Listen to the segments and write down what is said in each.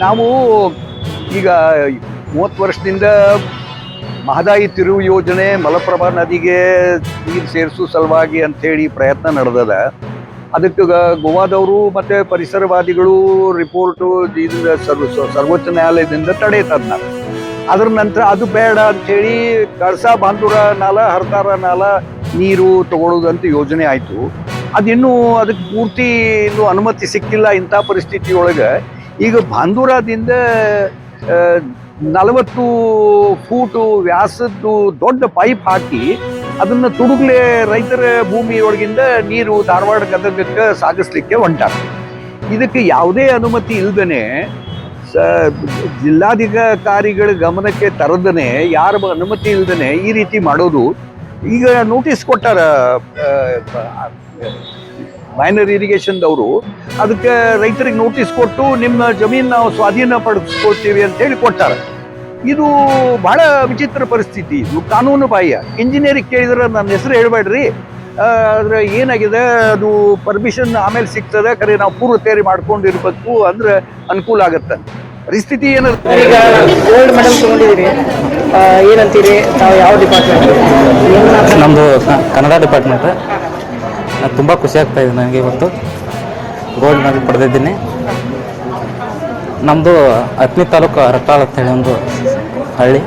ನಾವು ಈಗ 30 ವರ್ಷದಿಂದ ಮಹದಾಯಿ ತಿರುವು ಯೋಜನೆ ಮಲಪ್ರಭಾ ನದಿಗೆ ನೀರು ಸೇರಿಸೋ ಸಲುವಾಗಿ ಅಂಥೇಳಿ ಪ್ರಯತ್ನ ನಡೆದದ. ಅದಕ್ಕೆ ಗೋವಾದವರು ಮತ್ತು ಪರಿಸರವಾದಿಗಳು ರಿಪೋರ್ಟು ಇದರಿಂದ ಸರ್ವೋಚ್ಚ ನ್ಯಾಯಾಲಯದಿಂದ ತಡೆ ತಂದ. ಅದ್ರ ನಂತರ ಅದು ಬೇಡ ಅಂಥೇಳಿ ಕಳಸಾ ಬಾಂಧೂರ ನಾಲ ಹರ್ತಾರ ನಾಲ ನೀರು ತಗೊಳ್ಳೋದಂತ ಯೋಜನೆ ಆಯಿತು. ಅದಿನ್ನೂ ಅದಕ್ಕೆ ಪೂರ್ತಿ ಇನ್ನೂ ಅನುಮತಿ ಸಿಕ್ಕಿಲ್ಲ. ಇಂಥ ಪರಿಸ್ಥಿತಿಯೊಳಗೆ ಈಗ ಬಾಂಧೂರದಿಂದ 40 ಫೂಟು ವ್ಯಾಸದ್ದು ದೊಡ್ಡ ಪೈಪ್ ಹಾಕಿ ಅದನ್ನು ತುಡುಗ್ಲೆ ರೈತರ ಭೂಮಿಯೊಳಗಿಂದ ನೀರು ಧಾರವಾಡ ಗದಗಕ್ಕೆ ಸಾಗಿಸ್ಲಿಕ್ಕೆ ಹೊಂಟಾರ. ಇದಕ್ಕೆ ಯಾವುದೇ ಅನುಮತಿ ಇಲ್ದೇ ಜಿಲ್ಲಾಧಿಕಾರಿಗಳ ಗಮನಕ್ಕೆ ತರದನೆ ಯಾರ ಅನುಮತಿ ಇಲ್ದೇ ಈ ರೀತಿ ಮಾಡೋದು. ಈಗ ನೋಟಿಸ್ ಕೊಟ್ಟಾರ ಮೈನರ್ ಇರಿಗೇಷನ್ದವರು. ಅದಕ್ಕೆ ರೈತರಿಗೆ ನೋಟಿಸ್ ಕೊಟ್ಟು ನಿಮ್ಮ ಜಮೀನು ನಾವು ಸ್ವಾಧೀನ ಪಡಿಸ್ಕೊಳ್ತೀವಿ ಅಂತೇಳಿ ಕೊಟ್ಟಾರ. ಇದು ಬಹಳ ವಿಚಿತ್ರ ಪರಿಸ್ಥಿತಿ. ಇದು ಕಾನೂನು ಬಾಹ್ಯ. ಇಂಜಿನಿಯರಿಂಗ್ ಕೇಳಿದ್ರೆ ನನ್ನ ಹೆಸರು ಹೇಳ್ಬೇಡ್ರಿ, ಆದರೆ ಏನಾಗಿದೆ ಅದು ಪರ್ಮಿಷನ್ ಆಮೇಲೆ ಸಿಗ್ತದೆ, ಖರೆ ನಾವು ಪೂರ್ವ ತಯಾರಿ ಮಾಡ್ಕೊಂಡಿರ್ಬೇಕು ಅಂದ್ರೆ ಅನುಕೂಲ ಆಗತ್ತೆ. ಪರಿಸ್ಥಿತಿ ಏನಿರುತ್ತೆ. ಈಗ ಗೋಲ್ಡ್ ಮೆಡಲ್ ತಗೊಂಡಿದ್ದೀರಿ, ಏನಂತೀರಿ? ನಾವು ಯಾವ ಡಿಪಾರ್ಟ್ಮೆಂಟ್? ನಮ್ಮದು ಕನ್ನಡ ಡಿಪಾರ್ಟ್ಮೆಂಟ್. ತುಂಬ ಖುಷಿ ಆಗ್ತಾ ಇದೆ ನನಗೆ. ಇವತ್ತು ಗೋಲ್ಡ್ ಮೆಡಲ್ ಪಡೆದಿದ್ದೀನಿ. ನಮ್ಮದು ಹತ್ತನೇ ತಾಲೂಕು ಹರಟಾಳ ಅಂತೇಳಿ ಒಂದು ಹಳ್ಳಿ.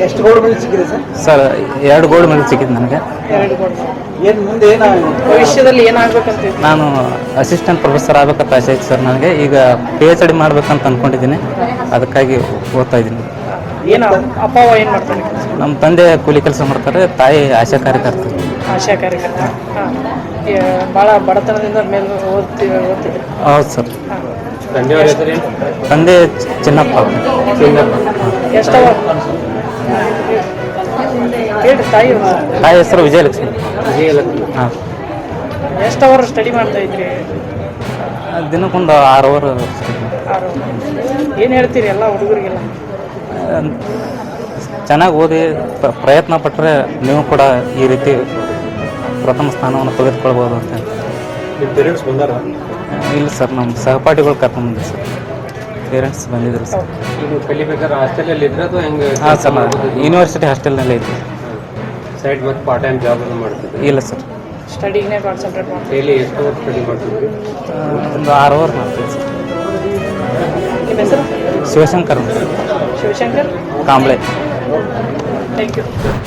ಎಷ್ಟು ಗೋಲ್ಡ್ ಮೆಡಲ್ ಸಿಕ್ಕಿದೆ ಸರ್? 2 ಗೋಲ್ಡ್ ಮೆಡಲ್ ಸಿಕ್ಕಿದೆ ನನಗೆ. 2 ಗೋಲ್ಡ್. ಏನು ಮುಂದೆ ಭವಿಷ್ಯದಲ್ಲಿ ಏನಾಗಬೇಕಂತ? ನಾನು ಅಸಿಸ್ಟೆಂಟ್ ಪ್ರೊಫೆಸರ್ ಆಗಬೇಕಂತ ಆಸೆ ಐತೆ ಸರ್ ನನಗೆ. ಈಗ PhD ಮಾಡ್ಬೇಕಂತ ಅಂದ್ಕೊಂಡಿದ್ದೀನಿ. ಅದಕ್ಕಾಗಿ ಓದ್ತಾ ಇದ್ದೀನಿ. ಏನು ಅಪ್ಪ ಏನು ಮಾಡ್ತಾರೆ? ನಮ್ಮ ತಂದೆ ಕೂಲಿ ಕೆಲಸ ಮಾಡ್ತಾರೆ, ತಾಯಿ ಆಶಾ ಕಾರ್ಯಕರ್ತ. ಆಶಾ ಕಾರ್ಯಕರ್ತ. ಭಾಳ ಬಡತನದಿಂದ ಮೇಲೆ ಓದ್ತಿದ್ರು? ಹೌದು ಸರ್. ತಂದೆ ಚಿನ್ನಪ್ಪ. ಎಷ್ಟವ ಹೇಳಿ? ತಾಯಿ ಹೆಸರು ವಿಜಯಲಕ್ಷ್ಮಿ. ಹಾಂ. ಎಷ್ಟು ಅವರ್ ಸ್ಟಡಿ ಮಾಡ್ತಾ ಇದ್ರಿ? ದಿನಕ್ಕೊಂದು 6 ಅವರ್. 6 ಏನು ಹೇಳ್ತೀರಿ ಎಲ್ಲ ಹುಡುಗರಿಗೆಲ್ಲ? ಚೆನ್ನಾಗಿ ಓದಿ ಪ್ರಯತ್ನ ಪಟ್ಟರೆ ನೀವು ಕೂಡ ಈ ರೀತಿ ಪ್ರಥಮ ಸ್ಥಾನವನ್ನು ತೆಗೆದುಕೊಳ್ಬೋದು ಅಂತ. ನಿಮ್ಮ ಪೇರೆಂಟ್ಸ್ ಬಂದಾರ? ಇಲ್ಲ ಸರ್, ನಮ್ಮ ಸಹಪಾಠಿಗಳು ಕರ್ಕೊಂಡ್ಬಂದಿದೆ ಸರ್. ಪೇರೆಂಟ್ಸ್ ಬಂದಿದ್ರು ಸರ್. ನೀವು ಕಲಿಬೇಕಾದ್ರೆ ಹಾಸ್ಟೆಲಲ್ಲಿ ಇದ್ರೆ ಅಥವಾ ಹೆಂಗೆ? ಹಾಂ ಸರ್, ಯೂನಿವರ್ಸಿಟಿ ಹಾಸ್ಟೆಲ್ನಲ್ಲೇ ಇದ್ದೆ. ಸೈಡ್ ಮತ್ತು ಪಾರ್ಟ್ ಟೈಮ್ ಜಾಬ್ ಎಲ್ಲ ಮಾಡ್ತಿದ್ದೆ? ಇಲ್ಲ ಸರ್, ಸ್ಟಡಿಗೆ ಕಾನ್ಸಂಟ್ರೇಟ್ ಮಾಡ್ತೀವಿ. ಡೈಲಿ ಎಷ್ಟು ಅವರ್ ಸ್ಟಡಿ ಮಾಡ್ತಿದ್ವಿ? ಒಂದು 6 ಅವರ್ ಮಾಡ್ತೀವಿ ಸರ್. ನಿಮ್ಮ ಹೆಸರು? ಶಿವಶಂಕರ್. ಶಿವಶಂಕರ್ ಕಾಂಬ್ಳೆ. Thank you.